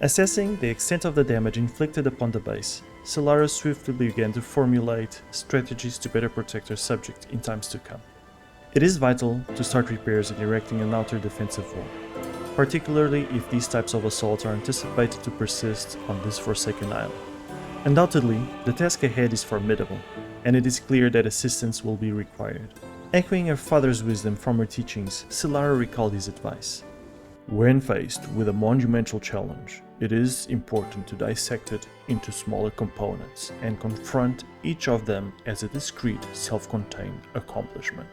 Assessing the extent of the damage inflicted upon the base, Sylara swiftly began to formulate strategies to better protect her subject in times to come. It is vital to start repairs and erecting an outer defensive wall, particularly if these types of assaults are anticipated to persist on this forsaken isle. Undoubtedly, the task ahead is formidable, and it is clear that assistance will be required. Echoing her father's wisdom from her teachings, Sylara recalled his advice. When faced with a monumental challenge, it is important to dissect it into smaller components and confront each of them as a discrete, self-contained accomplishment.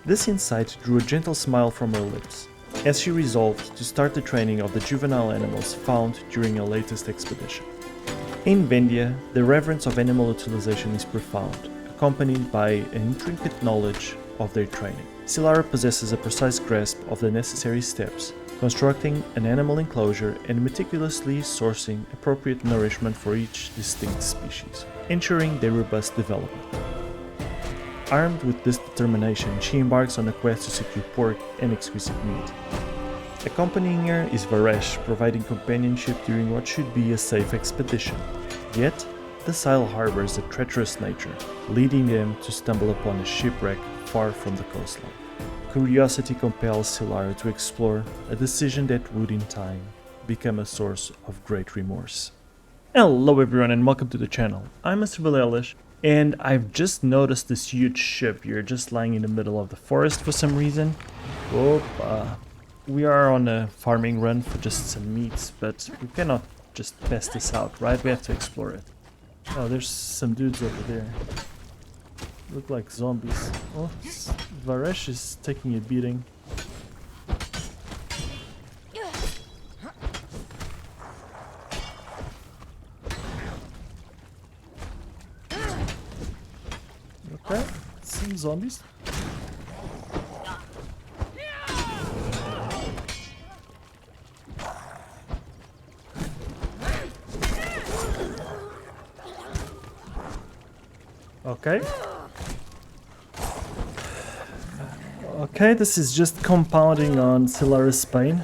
This insight drew a gentle smile from her lips, as she resolved to start the training of the juvenile animals found during her latest expedition. In Vendia, the reverence of animal utilization is profound, accompanied by an intricate knowledge of their training. Sylara possesses a precise grasp of the necessary steps, constructing an animal enclosure and meticulously sourcing appropriate nourishment for each distinct species, ensuring their robust development. Armed with this determination, she embarks on a quest to secure pork and exquisite meat. Accompanying her is Varesh, providing companionship during what should be a safe expedition. Yet, this isle harbors a treacherous nature, leading them to stumble upon a shipwreck far from the coastline. Curiosity compels Sylara to explore a decision that would in time become a source of great remorse. Hello everyone and welcome to the channel. I'm Mr. Belelish, and I've just noticed this huge ship here just lying in the middle of the forest for some reason. We are on a farming run for just some meats, but we cannot just pass this out, right? We have to explore it. Oh, there's some dudes over there. Look like zombies. Oh, Varesh is taking a beating. Okay, some zombies. Okay. Okay, this is just compounding on Sylara's pain.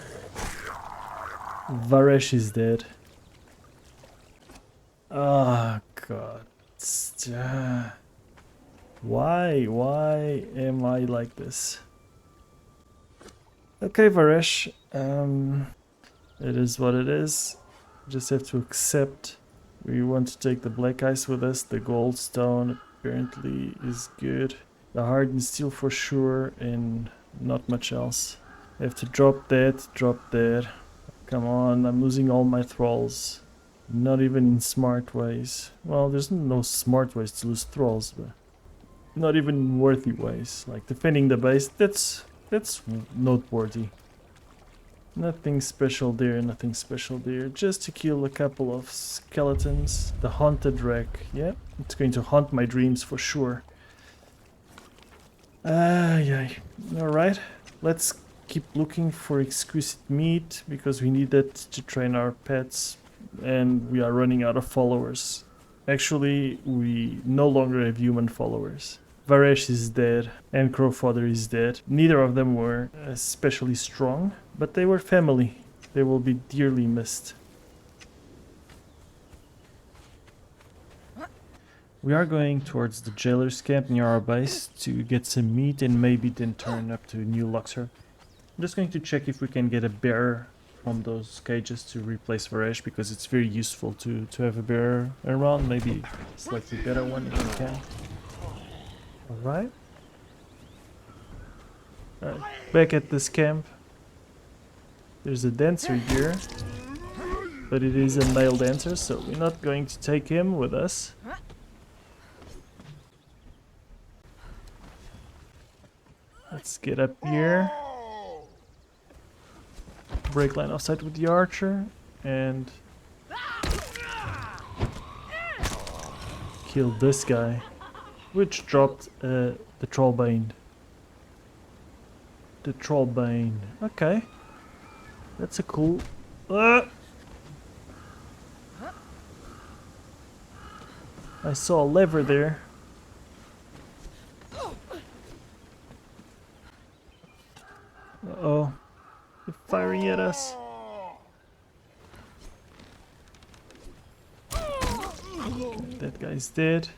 Varesh is dead. Oh god. Why am I like this? Okay, Varesh. It is what it is. Just have to accept. We want to take the black ice with us. The gold stone apparently is good. The hardened steel for sure, and not much else. I have to drop that, drop that. Come on, I'm losing all my thralls. Not even in smart ways. Well, there's no smart ways to lose thralls, but not even worthy ways. Like defending the base, that's noteworthy. Nothing special there, nothing special there. Just to kill a couple of skeletons. The haunted wreck, yeah, it's going to haunt my dreams for sure. Yeah. Alright, let's keep looking for exquisite meat because we need that to train our pets and we are running out of followers. Actually, we no longer have human followers. Varesh is dead and Crowfodder is dead. Neither of them were especially strong, but they were family. They will be dearly missed. We are going towards the jailer's camp near our base to get some meat and maybe then turn up to New Luxor. I'm just going to check if we can get a bear from those cages to replace Varesh because it's very useful to have a bear around. Maybe a slightly better one if we can. Alright. Back at this camp. There's a dancer here. But it is a male dancer, so we're not going to take him with us. Let's get up here. Break line of sight with the archer. And kill this guy. Which dropped the trollbane. The trollbane. Okay. That's a cool... I saw a lever there. Uh-oh. They're firing at us. Okay, that guy's dead.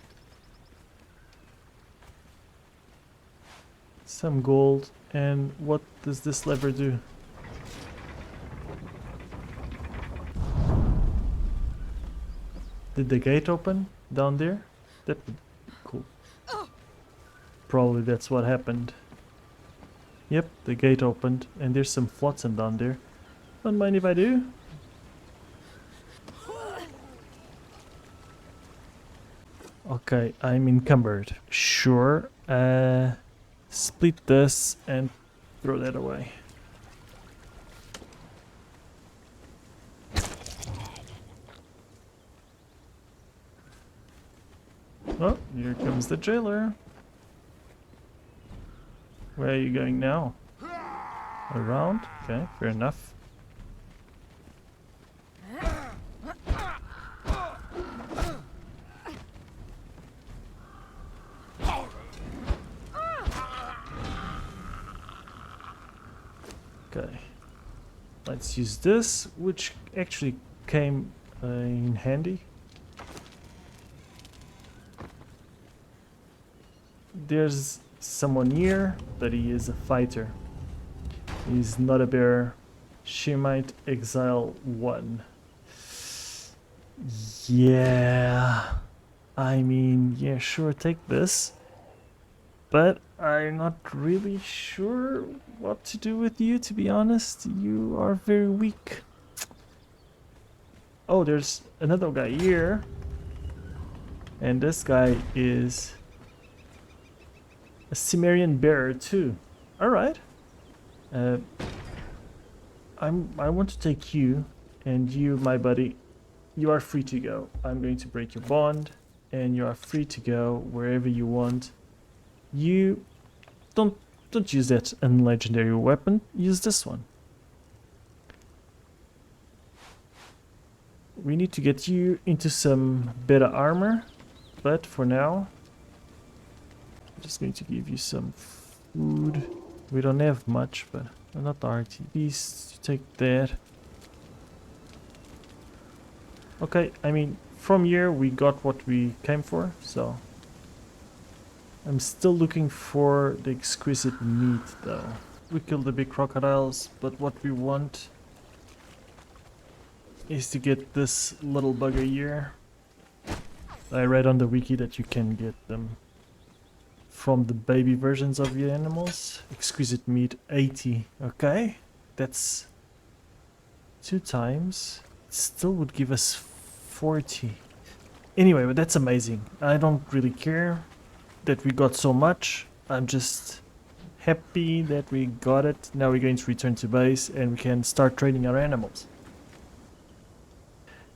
Some gold. And what does this lever do? Did the gate open down there? That would be cool. Probably that's what happened. Yep, the gate opened and there's some flotsam down there. Don't mind if I do. Okay, I'm encumbered. Sure. Split this and throw that away. Oh, here comes the jailer. Where are you going now? Around? Okay, fair enough. Okay, let's use this, which actually came in handy. There's someone here, but he is a fighter. He's not a bear. She might exile one. Yeah, I mean, yeah, sure, take this. But I'm not really sure what to do with you, to be honest. You are very weak. Oh, there's another guy here. And this guy is a Cimmerian bearer too. Alright. I want to take you, and you, my buddy, you are free to go. I'm going to break your bond, and you are free to go wherever you want. You don't use that unlegendary weapon. Use this one. We need to get you into some better armor, but for now, I'm just going to give you some food. We don't have much, but not RTBs. Take that. Okay, I mean, from here we got what we came for, so I'm still looking for the exquisite meat though. We killed the big crocodiles, but what we want is to get this little bugger here. I read on the wiki that you can get them from the baby versions of your animals. Exquisite meat 80. Okay, that's 2 times. It still would give us 40. Anyway, but that's amazing. I don't really care that we got so much. I'm just happy that we got it. Now we're going to return to base and we can start training our animals.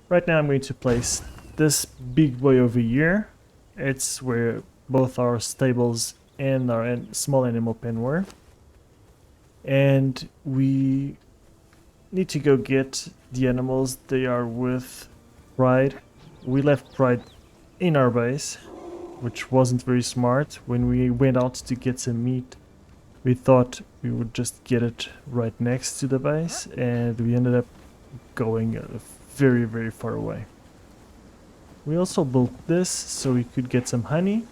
Right now I'm going to place this big boy over here. It's where both our stables and our small animal pen were. And we need to go get the animals. They are with Pride. We left Pride in our base, which wasn't very smart. When we went out to get some meat, we thought we would just get it right next to the base, and we ended up going very, very far away. We also built this so we could get some honey.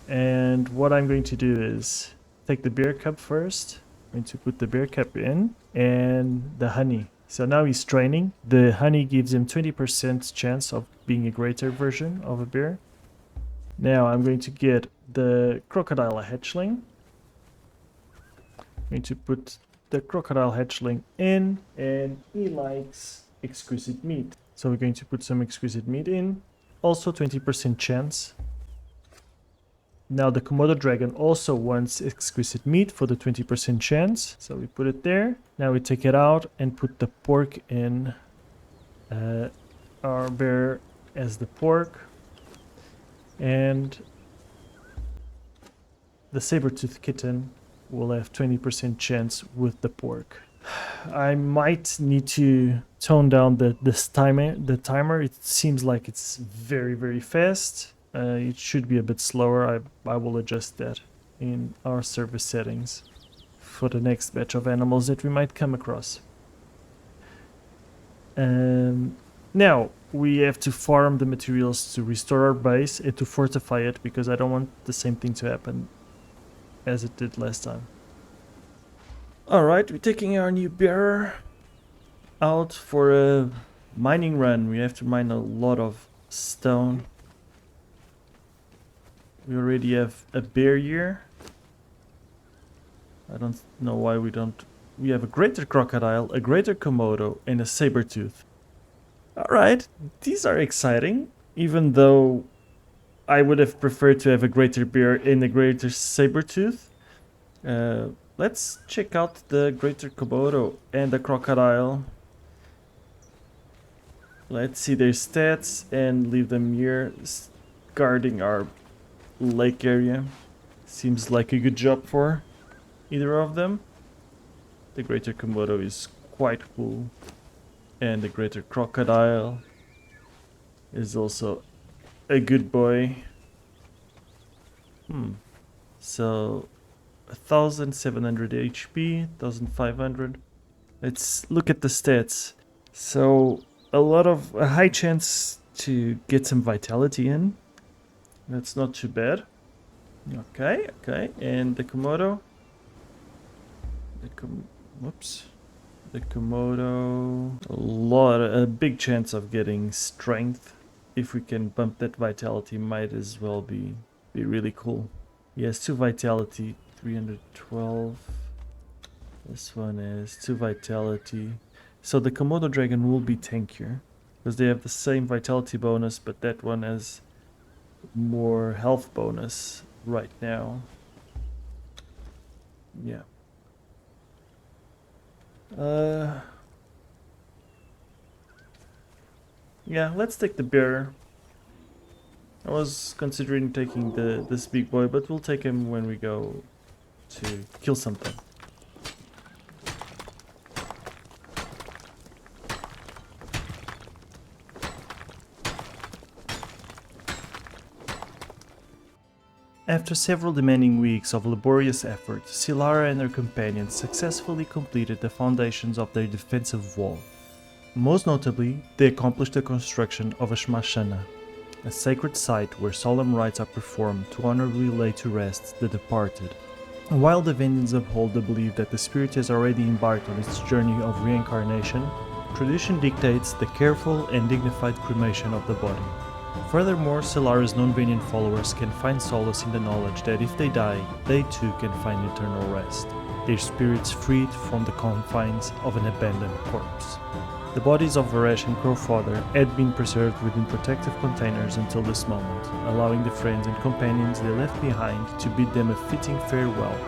And what I'm going to do is take the bear cub first. I'm going to put the bear cub in and the honey. So now he's training. The honey gives him 20% chance of being a greater version of a bear. Now I'm going to get the crocodile hatchling. I'm going to put the crocodile hatchling in, and he likes exquisite meat. So we're going to put some exquisite meat in. Also 20% chance. Now the Komodo dragon also wants exquisite meat for the 20% chance. So we put it there. Now we take it out and put the pork in. Our bear as the pork. And the saber-toothed kitten will have 20% chance with the pork. I might need to tone down the timer. It seems like it's very, very fast. It should be a bit slower. I will adjust that in our service settings for the next batch of animals that we might come across. Now, we have to farm the materials to restore our base and to fortify it, because I don't want the same thing to happen as it did last time. Alright, we're taking our new bearer out for a mining run. We have to mine a lot of stone. We already have a bear here. I don't know why we don't. We have a greater crocodile, a greater komodo, and a saber tooth. Alright, these are exciting, even though I would have preferred to have a greater bear and a greater saber tooth. Let's check out the greater komodo and the crocodile. Let's see their stats and leave them here guarding our lake area. Seems like a good job for either of them. The greater komodo is quite cool. And the greater crocodile is also a good boy. So 1700 HP, 1500. Let's look at the stats. So a high chance to get some vitality in. That's not too bad. Okay, and the komodo. The komodo, a big chance of getting strength. If we can bump that vitality, might as well be really cool. Yes, 2 vitality, 312. This one is 2 vitality. So the komodo dragon will be tankier, because they have the same vitality bonus, but that one has more health bonus right now. Yeah. Yeah, let's take the bear. I was considering taking this big boy, but we'll take him when we go to kill something. After several demanding weeks of laborious effort, Sylara and her companions successfully completed the foundations of their defensive wall. Most notably, they accomplished the construction of a Shmashana, a sacred site where solemn rites are performed to honorably lay to rest the departed. While the Vengeance uphold the belief that the spirit has already embarked on its journey of reincarnation, tradition dictates the careful and dignified cremation of the body. Furthermore, Sylara's non-Venian followers can find solace in the knowledge that if they die, they too can find eternal rest, their spirits freed from the confines of an abandoned corpse. The bodies of Varesh and Crowfather had been preserved within protective containers until this moment, allowing the friends and companions they left behind to bid them a fitting farewell.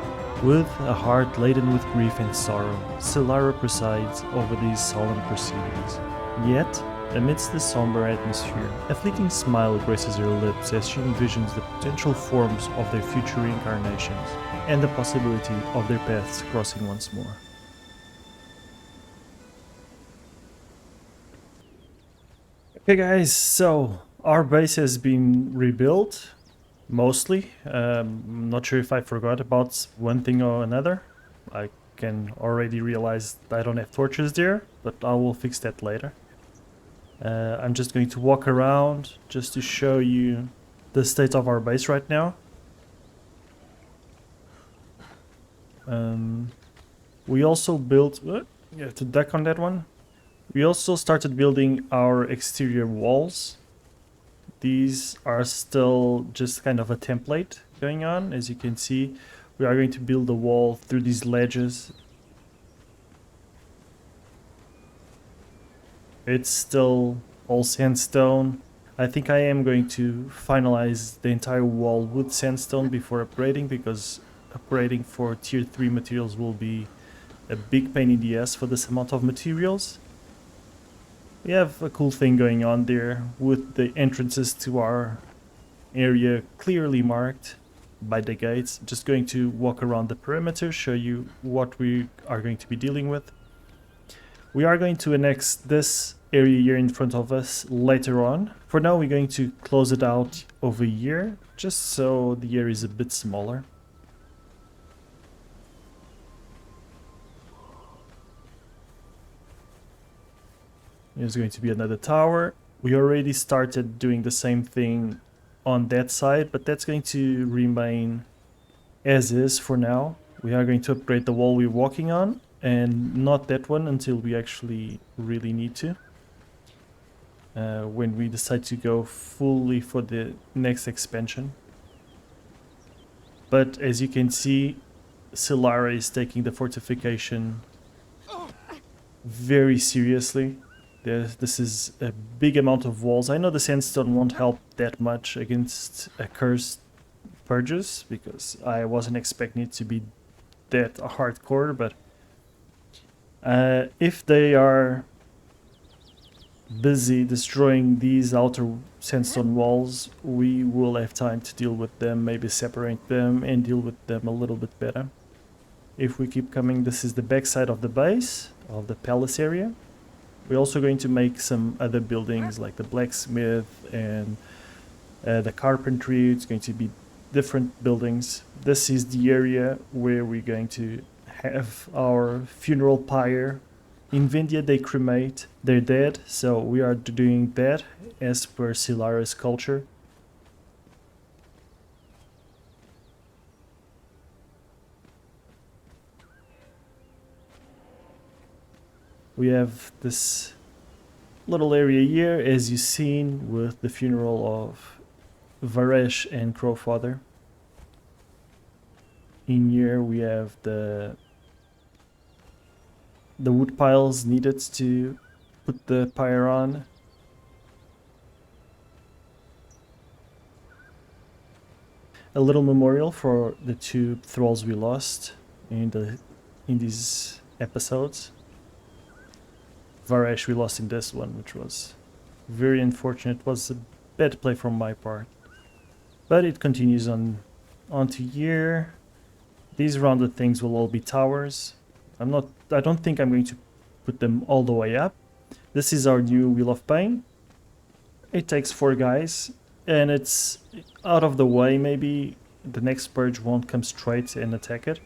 With a heart laden with grief and sorrow, Sylara presides over these solemn proceedings. Yet, amidst the somber atmosphere, a fleeting smile graces her lips as she envisions the potential forms of their future reincarnations and the possibility of their paths crossing once more. Okay guys, so our base has been rebuilt, mostly. I'm not sure if I forgot about one thing or another. I can already realize I don't have torches there, but I will fix that later. I'm just going to walk around just to show you the state of our base right now. We also built... you have to duck on that one. We also started building our exterior walls. These are still just kind of a template going on. As you can see, we are going to build a wall through these ledges. It's still all sandstone. I think I am going to finalize the entire wall with sandstone before upgrading, because upgrading for tier 3 materials will be a big pain in the ass for this amount of materials. We have a cool thing going on there with the entrances to our area clearly marked by the gates. Just going to walk around the perimeter, show you what we are going to be dealing with. We are going to annex this area here in front of us later on. For now, we're going to close it out over here, just so the area is a bit smaller. There's going to be another tower. We already started doing the same thing on that side, but that's going to remain as is for now. We are going to upgrade the wall we're walking on, and not that one until we actually really need to. When we decide to go fully for the next expansion. But as you can see, Sylara is taking the fortification very seriously. This is a big amount of walls. I know the sandstone won't help that much against cursed purges, because I wasn't expecting it to be that hardcore, but if they are busy destroying these outer sandstone walls, we will have time to deal with them, maybe separate them and deal with them a little bit better. If we keep coming, this is the backside of the base, of the palace area. We're also going to make some other buildings like the blacksmith and the carpentry. It's going to be different buildings. This is the area where we're going to have our funeral pyre. In Vindia they cremate their dead, so we are doing that as per Sylara's culture. We have this little area here, as you've seen, with the funeral of Varesh and Crowfather. In here we have the wood piles needed to put the pyre on. A little memorial for the 2 thralls we lost in these episodes. Varesh we lost in this one, which was very unfortunate. It was a bad play from my part. But it continues on to here. These rounded things will all be towers. I don't think I'm going to put them all the way up. This is our new Wheel of Pain. It takes 4 guys, and it's out of the way. Maybe the next purge won't come straight and attack it.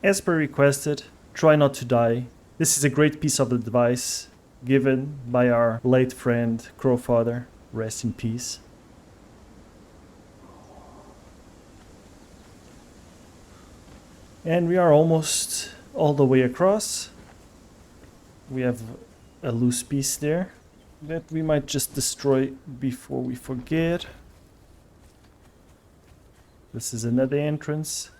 As per requested, try not to die. This is a great piece of advice given by our late friend Crowfather. Rest in peace. And we are almost all the way across. We have a loose piece there that we might just destroy before we forget. This is another entrance.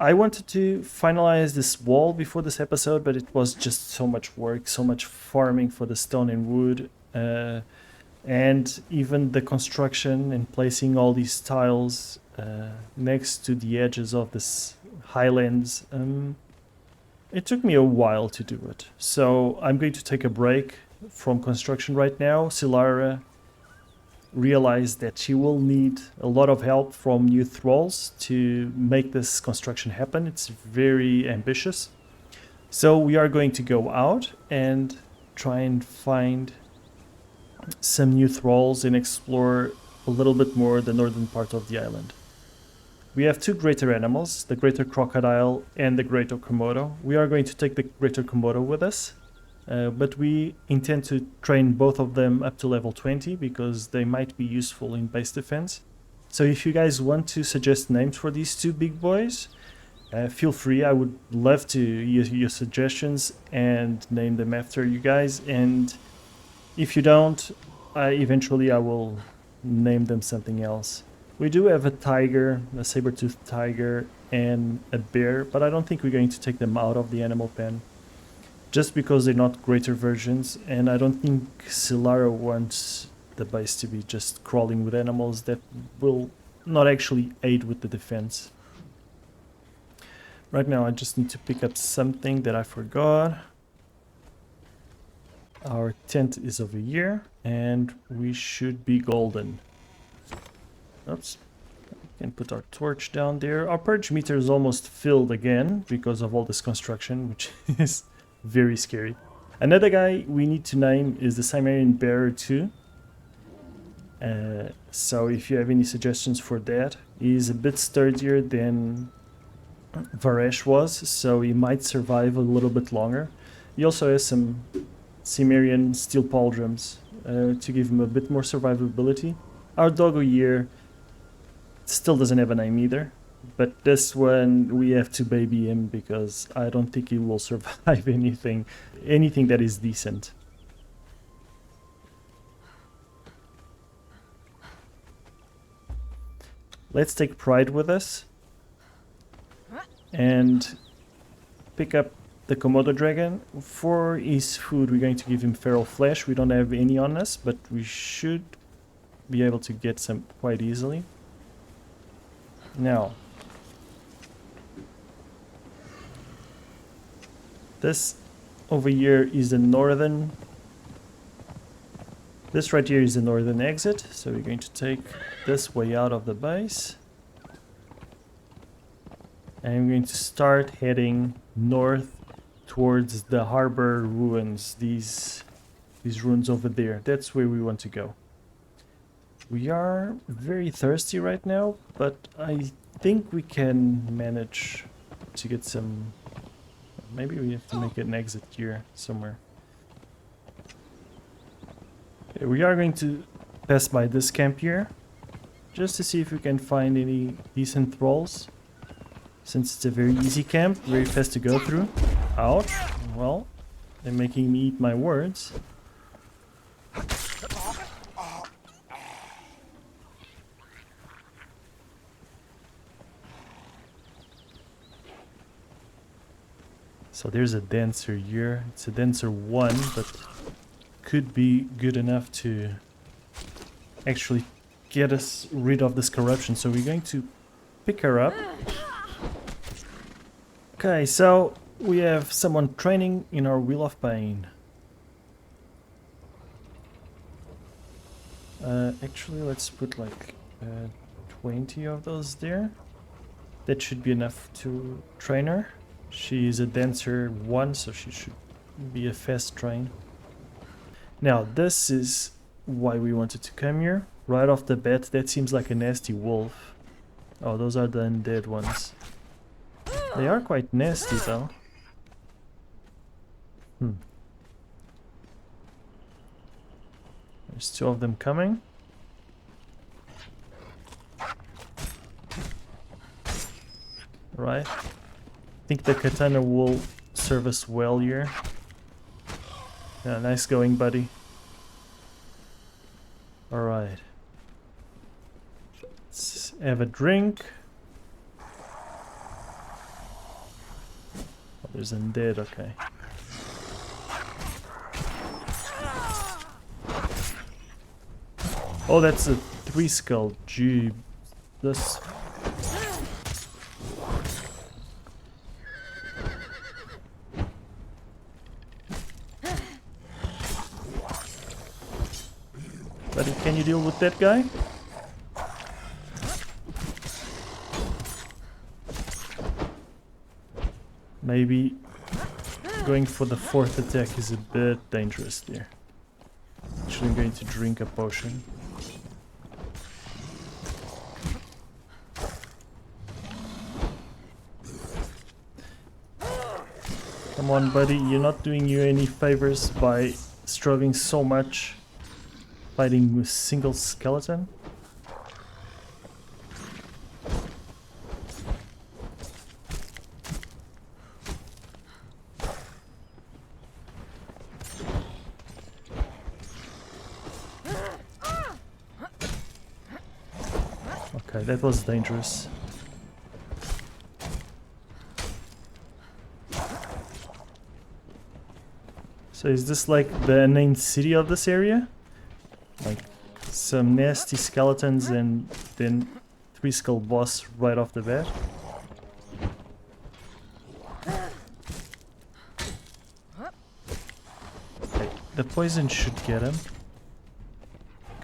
I wanted to finalize this wall before this episode, but it was just so much work, so much farming for the stone and wood, and even the construction and placing all these tiles next to the edges of this highlands. It took me a while to do it, so I'm going to take a break from construction right now. Sylara realized that she will need a lot of help from new thralls to make this construction happen. It's very ambitious. So we are going to go out and try and find some new thralls and explore a little bit more the northern part of the island. We have 2 greater animals, the greater crocodile and the greater Komodo. We are going to take the greater Komodo with us. But we intend to train both of them up to level 20 because they might be useful in base defense. So if you guys want to suggest names for these 2 big boys, feel free. I would love to use your suggestions and name them after you guys. And if you don't, eventually I will name them something else. We do have a tiger, a saber-toothed tiger, and a bear, but I don't think we're going to take them out of the animal pen, just because they're not greater versions, and I don't think Sylara wants the base to be just crawling with animals that will not actually aid with the defense. Right now I just need to pick up something that I forgot. Our tent is over here, and we should be golden. Oops. We can put our torch down there. Our purge meter is almost filled again because of all this construction, which is very scary. Another guy we need to name is the Cimmerian Bearer 2. So if you have any suggestions for that, he's a bit sturdier than Varesh was, so he might survive a little bit longer. He also has some Cimmerian steel pauldrons to give him a bit more survivability. Our doggo year still doesn't have a name either, but this one we have to baby him because I don't think he will survive anything that is decent. Let's take Pride with us and pick up the Komodo dragon. For his food, we're going to give him feral flesh. We don't have any on us, but we should be able to get some quite easily. Now, this over here is the northern. This right here is the northern exit, so we're going to take this way out of the base. And I'm going to start heading north towards the harbor ruins, these ruins over there. That's where we want to go. We are very thirsty right now, but I think we can manage to get some... Maybe we have to make an exit here somewhere. Okay, we are going to pass by this camp here, just to see if we can find any decent thralls. Since it's a very easy camp, very fast to go through. Ouch. Well, they're making me eat my words. So there's a dancer here. It's a dancer 1, but could be good enough to actually get us rid of this corruption. So we're going to pick her up. Okay, so we have someone training in our Wheel of Pain. Actually, let's put like 20 of those there. That should be enough to train her. She is a dancer 1, so she should be a fast train. Now, this is why we wanted to come here. Right off the bat, that seems like a nasty wolf. Oh, those are the undead ones. They are quite nasty though. There's 2 of them coming. Right. I think the katana will serve us well here. Yeah, nice going, buddy. Alright. Let's have a drink. Oh, there's undead, okay. Oh, that's a 3 skull. Gee, this. Buddy, can you deal with that guy? Maybe going for the 4th attack is a bit dangerous there. Actually, I'm going to drink a potion. Come on, buddy, you're not doing you any favors by struggling so much fighting with single skeleton. Okay, that was dangerous. So is this like the unnamed city of this area? Like some nasty skeletons and then 3 skull boss right off the bat? Okay, the poison should get him.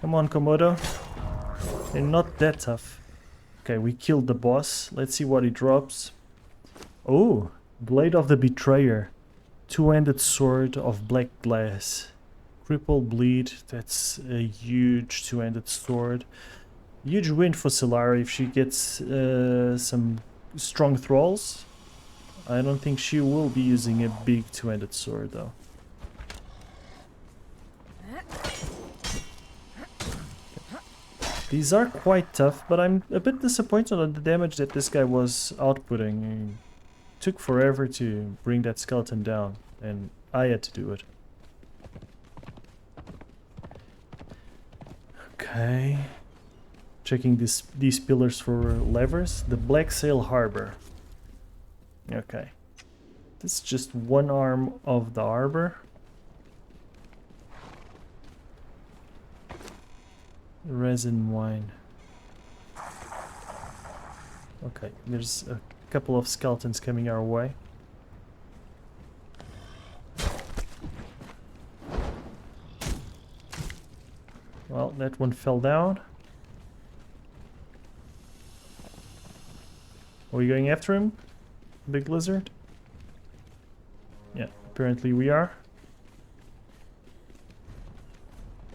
Come on, Komodo. They're not that tough. Okay, we killed the boss. Let's see what he drops. Oh, Blade of the Betrayer. 2-handed sword of black glass. Cripple bleed. That's a huge 2-handed sword. Huge win for Sylara if she gets some strong thralls. I don't think she will be using a big 2-handed sword though. These are quite tough, but I'm a bit disappointed on the damage that this guy was outputting. It took forever to bring that skeleton down, and I had to do it. Okay. Checking these pillars for levers. The Black Sail Harbor. Okay. This is just one arm of the harbor. Resin wine. Okay, there's a couple of skeletons coming our way. Well, that one fell down. Are we going after him? Big lizard? Yeah, apparently we are.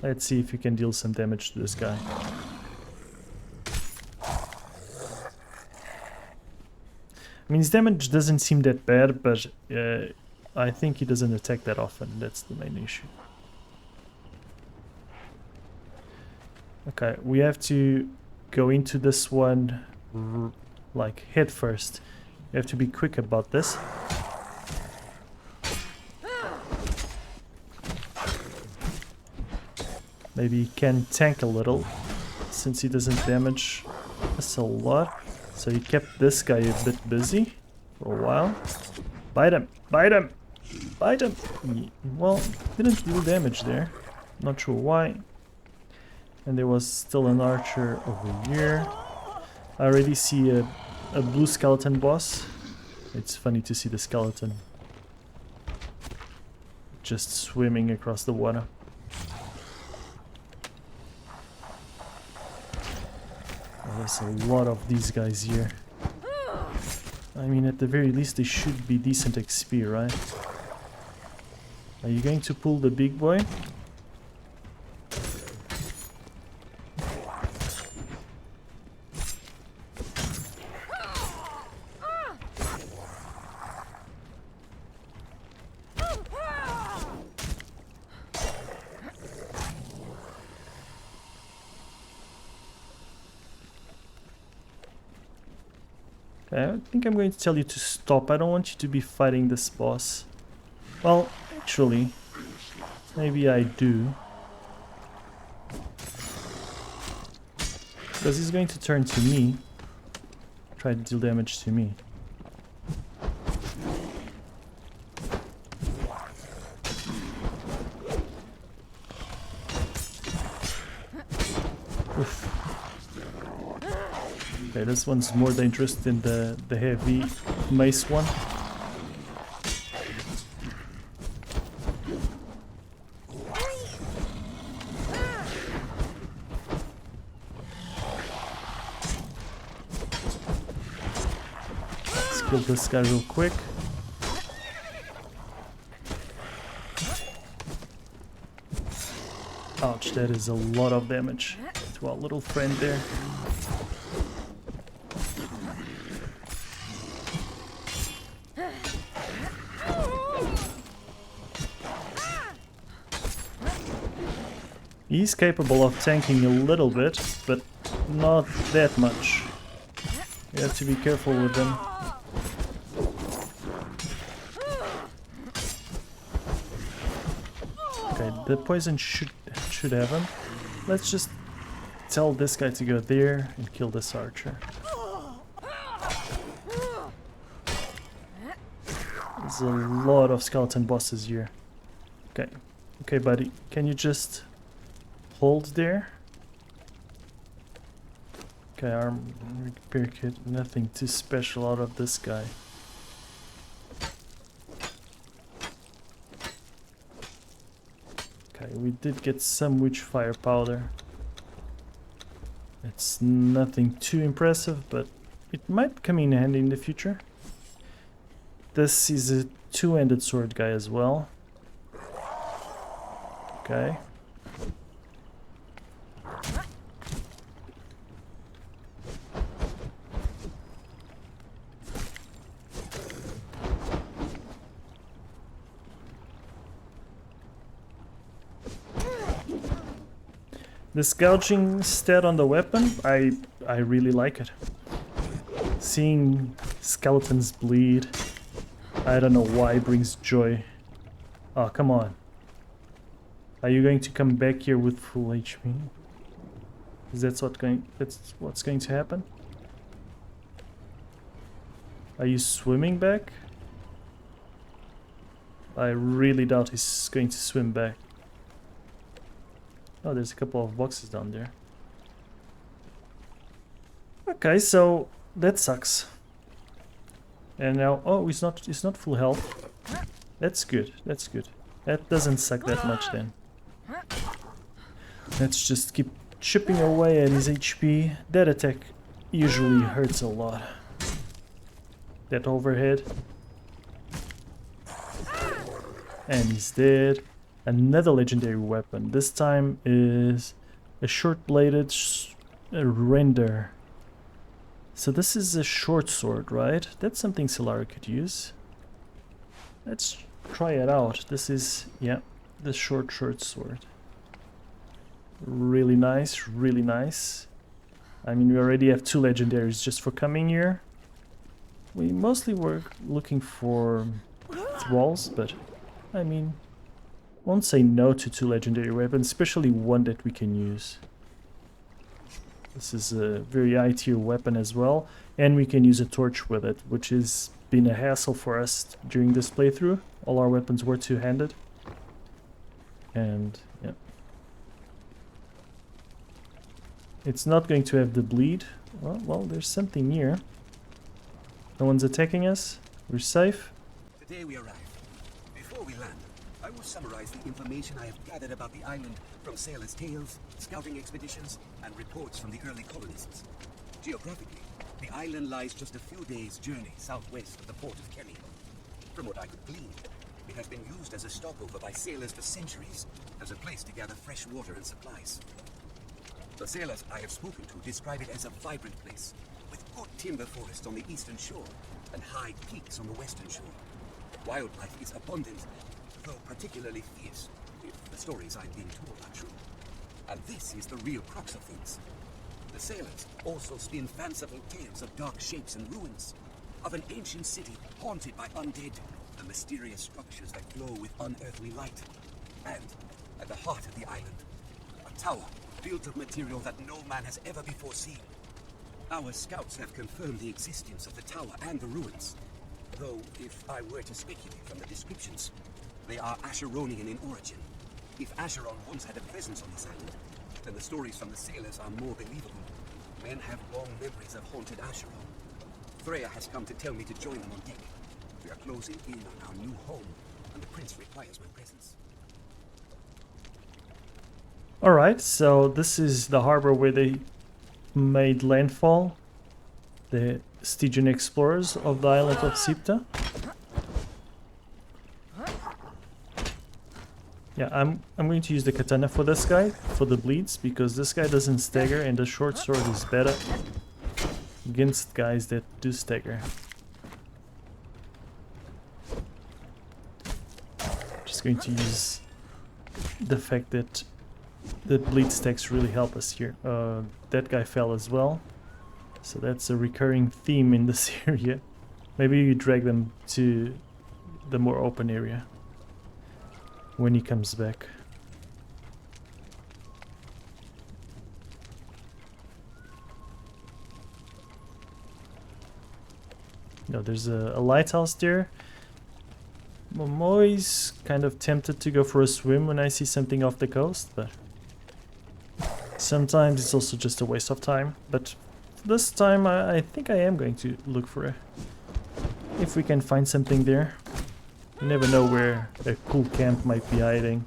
Let's see if we can deal some damage to this guy. I mean, his damage doesn't seem that bad, but I think he doesn't attack that often. That's the main issue. Okay, we have to go into this one like head first. You have to be quick about this. Maybe he can tank a little, since he doesn't damage us a lot. So he kept this guy a bit busy for a while. Bite him! Bite him! Bite him! Well, didn't deal damage there. Not sure why. And there was still an archer over here. I already see a blue skeleton boss. It's funny to see the skeleton just swimming across the water. There's a lot of these guys here. I mean, at the very least, they should be decent XP, right? Are you going to pull the big boy? I think I'm going to tell you to stop. I don't want you to be fighting this boss. Well, actually, maybe I do. Because he's going to turn to me. Try to deal damage to me. Oof. Okay, this one's more dangerous than the heavy mace one. Let's kill this guy real quick. Ouch, that is a lot of damage to our little friend there. He's capable of tanking a little bit, but not that much. You have to be careful with them. Okay, the poison should have him. Let's just tell this guy to go there and kill this archer. There's a lot of skeleton bosses here. Okay, okay, buddy, can you just hold there? Okay, arm repair kit, nothing too special out of this guy. Okay, we did get some witchfire powder. It's nothing too impressive, but it might come in handy in the future. This is a two-handed sword guy as well. Okay. This gouging stat on the weapon, I really like it. Seeing skeletons bleed, I don't know why, brings joy. Oh, come on. Are you going to come back here with full HP? Is that's what's going to happen? Are you swimming back? I really doubt he's going to swim back. Oh, there's a couple of boxes down there. Okay, so that sucks. And now, oh, it's not full health. That's good. That's good. That doesn't suck that much then. Let's just keep chipping away at his HP. That attack usually hurts a lot. That overhead. And he's dead. Another legendary weapon. This time is a short-bladed render. So this is a short sword, right? That's something Sylara could use. Let's try it out. This is, yeah, the short sword. Really nice, really nice. I mean, we already have 2 legendaries just for coming here. We mostly were looking for thralls, but I mean, won't say no to 2 legendary weapons, especially one that we can use. This is a very high tier weapon as well, and we can use a torch with it, which has been a hassle for us during this playthrough. All our weapons were two-handed. And yeah. It's not going to have the bleed. Well, there's something here. No one's attacking us. We're safe. Today we arrive. Before we land, I will summarize the information I have gathered about the island from sailors' tales, scouting expeditions, and reports from the early colonists. Geographically, the island lies just a few days' journey southwest of the port of Kemi. From what I could glean, it has been used as a stopover by sailors for centuries, as a place to gather fresh water and supplies. The sailors I have spoken to describe it as a vibrant place, with good timber forests on the eastern shore and high peaks on the western shore. Wildlife is abundant, though particularly fierce, if the stories I'm being told are true. And this is the real crux of things. The sailors also spin fanciful tales of dark shapes and ruins, of an ancient city haunted by undead and mysterious structures that glow with unearthly light. And, at the heart of the island, a tower built of material that no man has ever before seen. Our scouts have confirmed the existence of the tower and the ruins, though if I were to speculate from the descriptions, they are Asheronian in origin. If Acheron once had a presence on this island, then the stories from the sailors are more believable. Men have long memories of haunted Acheron. Freya has come to tell me to join them on deck. We are closing in on our new home, and the prince requires my presence. Alright, so this is the harbor where they made landfall. The Stygian explorers of the island of Sipta. Yeah, I'm going to use the katana for this guy, for the bleeds, because this guy doesn't stagger and the short sword is better against guys that do stagger. Just going to use the fact that the bleed stacks really help us here. That guy fell as well, so that's a recurring theme in this area. Maybe you drag them to the more open area when he comes back. No, there's a lighthouse there. I'm always kind of tempted to go for a swim when I see something off the coast, but sometimes it's also just a waste of time. But this time I think I am going to look for it. If we can find something there. You never know where a cool camp might be hiding.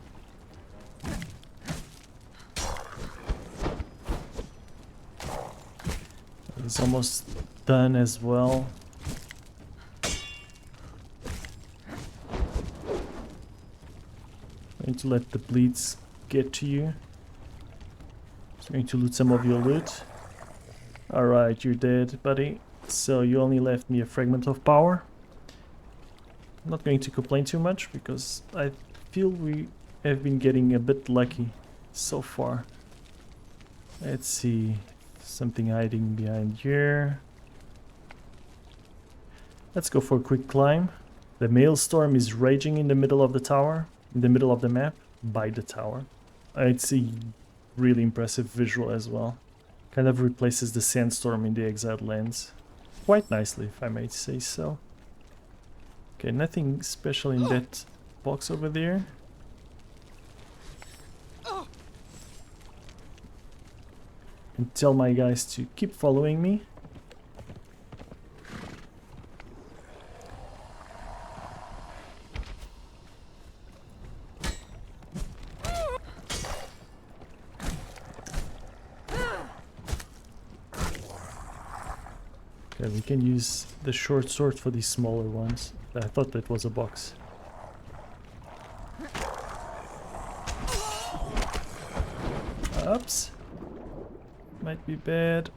It's almost done as well. Going to let the bleeds get to you. Just going to loot some of your loot. Alright, you're dead, buddy. So you only left me a fragment of power. I'm not going to complain too much because I feel we have been getting a bit lucky so far. Let's see. Something hiding behind here. Let's go for a quick climb. The maelstrom is raging in the middle of the tower, in the middle of the map, by the tower. It's a really impressive visual as well. Kind of replaces the sandstorm in the Exiled lands. Quite nicely, if I may say so. Okay, nothing special in that box over there. And tell my guys to keep following me. Okay, we can use the short sword for these smaller ones. I thought that was a box. Oops. Might be bad.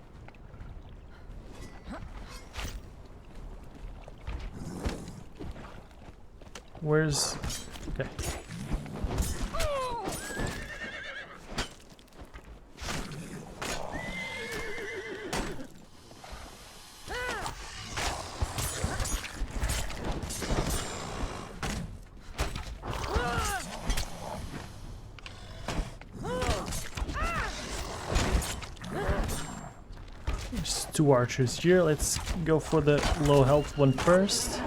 Where's... okay. There's two archers here. Let's go for the low health one first.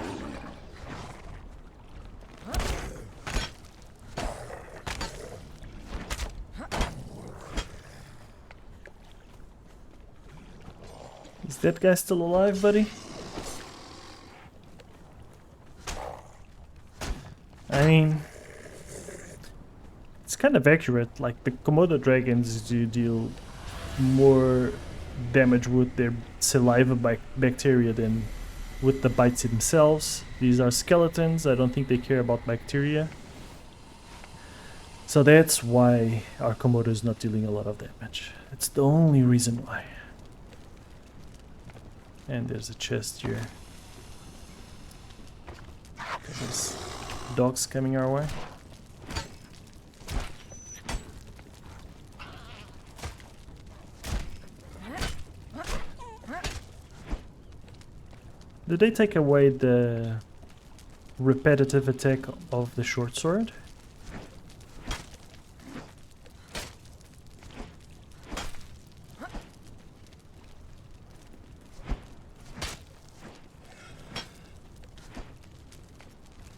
Is that guy still alive, buddy? I mean, it's kind of accurate. Like, the Komodo dragons do deal more damage with their saliva bacteria than with the bites themselves. These are skeletons. I don't think they care about bacteria. So that's why our Komodo is not dealing a lot of damage. It's the only reason why. And there's a chest here. There's dogs coming our way. Did they take away the repetitive attack of the short sword?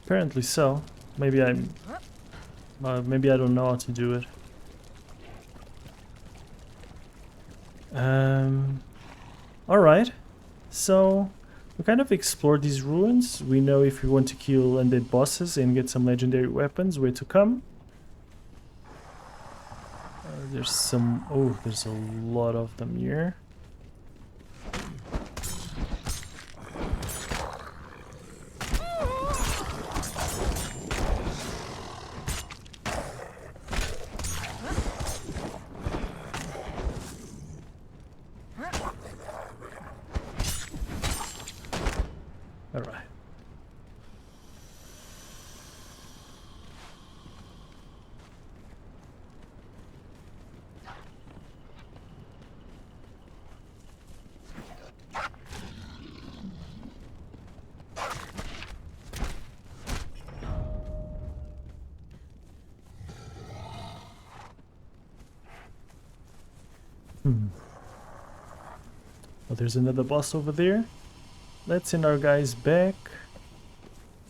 Apparently so. Maybe maybe I don't know how to do it. Alright. So we kind of explored these ruins. We know if we want to kill undead bosses and get some legendary weapons, where to come. There's some... oh, there's a lot of them here. Alright. Well, there's another boss over there. Let's send our guys back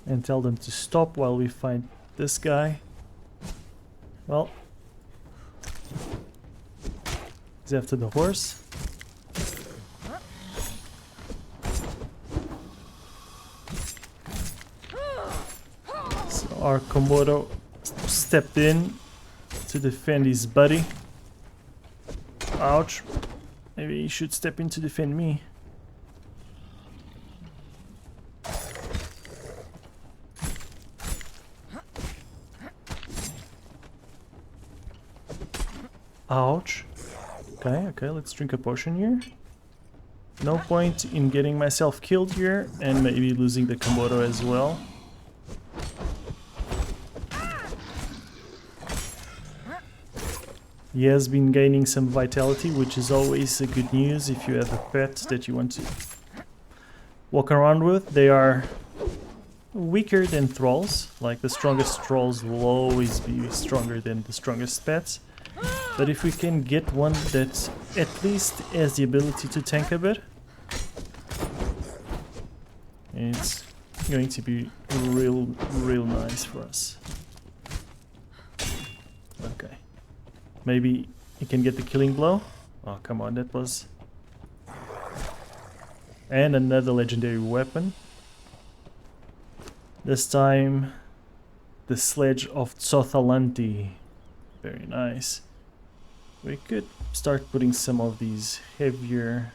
and tell them to stop while we find this guy. Well, he's after the horse. So our Komodo stepped in to defend his buddy. Ouch. Maybe he should step in to defend me. Ouch. Okay, let's drink a potion here. No point in getting myself killed here and maybe losing the Komodo as well. He has been gaining some vitality, which is always a good news if you have a pet that you want to walk around with. They are weaker than thralls. Like, the strongest thralls will always be stronger than the strongest pets. But if we can get one that at least has the ability to tank a bit, it's going to be real nice for us. Okay. Maybe he can get the killing blow. Oh, come on, that was... And another legendary weapon. This time, the Sledge of Tsothalanti. Very nice. We could start putting some of these heavier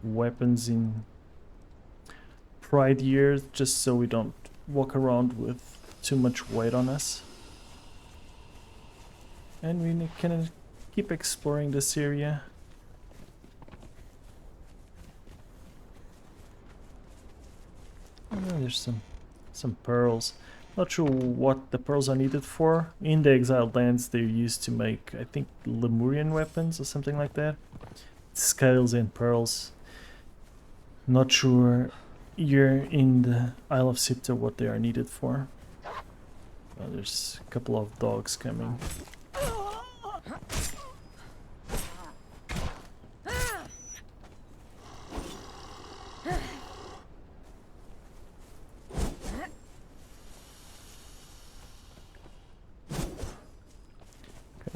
weapons in Pride years, just so we don't walk around with too much weight on us. And we can keep exploring this area. Oh, there's some pearls. Not sure what the pearls are needed for. In the exiled lands they're used to make, I think, Lemurian weapons or something like that. Scales and pearls. Not sure here in the Isle of Sipta what they are needed for. Oh, there's a couple of dogs coming.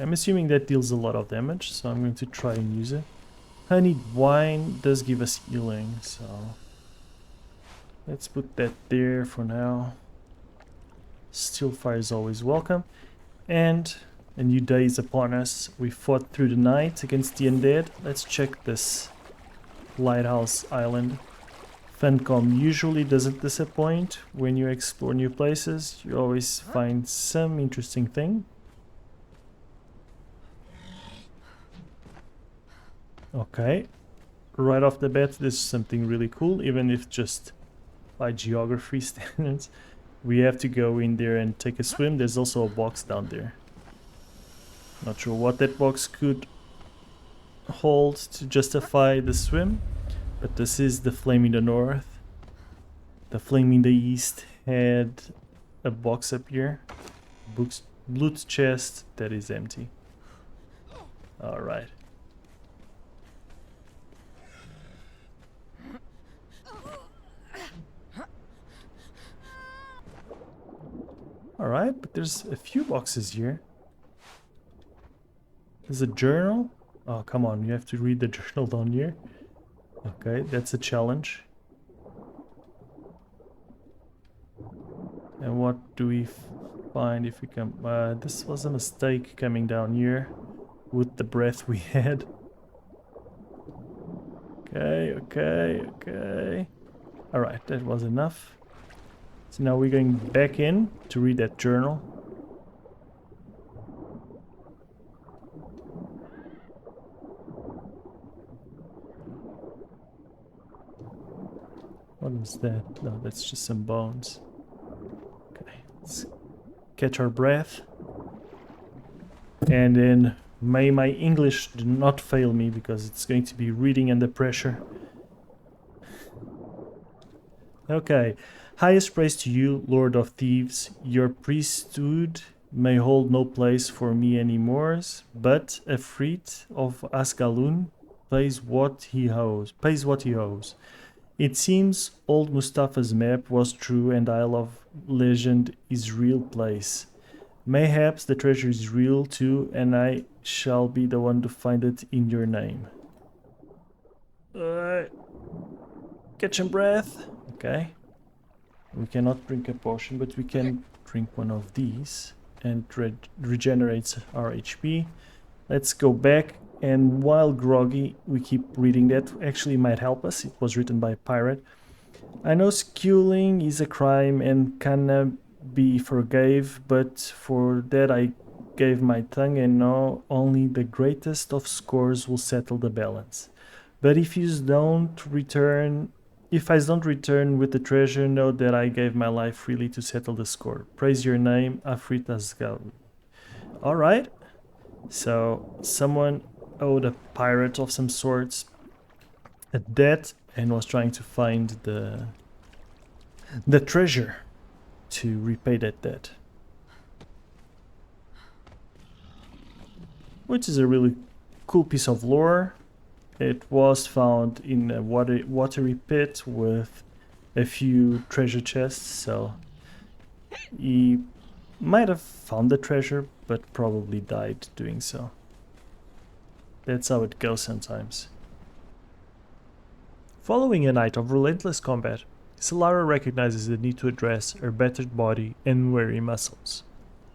I'm assuming that deals a lot of damage, so I'm going to try and use it. Honeyed wine does give us healing, so let's put that there for now. Still fire is always welcome. And a new day is upon us. We fought through the night against the undead. Let's check this lighthouse island. Funcom usually doesn't disappoint. When you explore new places, you always find some interesting thing. Okay, right off the bat, this is something really cool, even if just by geography standards. We have to go in there and take a swim. There's also a box down there. Not sure what that box could hold to justify the swim, but this is the Flame in the North. The Flame in the East had a box up here. Loot chest that is empty. Alright. Alright, but there's a few boxes here. There's a journal. Oh, come on, you have to read the journal down here. Okay, that's a challenge. And what do we find if we come... this was a mistake coming down here with the breath we had. Okay. Alright, that was enough. So now we're going back in to read that journal. What is that? No, that's just some bones. Okay, let's catch our breath. And then may my English do not fail me, because it's going to be reading under pressure. Okay. Highest praise to you, Lord of Thieves. Your priesthood may hold no place for me anymore, but Efreet of Asgalun pays what he owes. It seems old Mustafa's map was true, and Isle of Legend is real place. Mayhaps the treasure is real too, and I shall be the one to find it in your name. Catching breath. Okay. We cannot drink a potion, but we can drink one of these, and regenerates our HP. Let's go back, and while groggy, we keep reading that. Actually might help us. It was written by a pirate. I know skewing is a crime and cannot be forgave, but for that I gave my tongue, and now only the greatest of scores will settle the balance. But if I don't return with the treasure, know that I gave my life freely to settle the score. Praise your name, Afrit Asgal. Alright. So someone owed a pirate of some sorts a debt and was trying to find the treasure to repay that debt. Which is a really cool piece of lore. It was found in a watery pit with a few treasure chests, so he might have found the treasure, but probably died doing so. That's how it goes sometimes. Following a night of relentless combat, Sylara recognizes the need to address her battered body and weary muscles.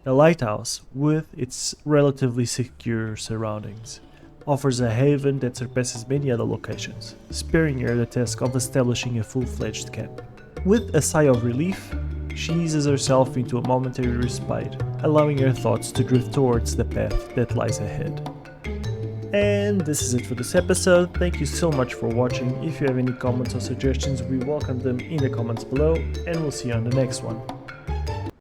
The lighthouse, with its relatively secure surroundings, offers a haven that surpasses many other locations, sparing her the task of establishing a full-fledged camp. With a sigh of relief, she eases herself into a momentary respite, allowing her thoughts to drift towards the path that lies ahead. And this is it for this episode. Thank you so much for watching. If you have any comments or suggestions, we welcome them in the comments below, and we'll see you on the next one.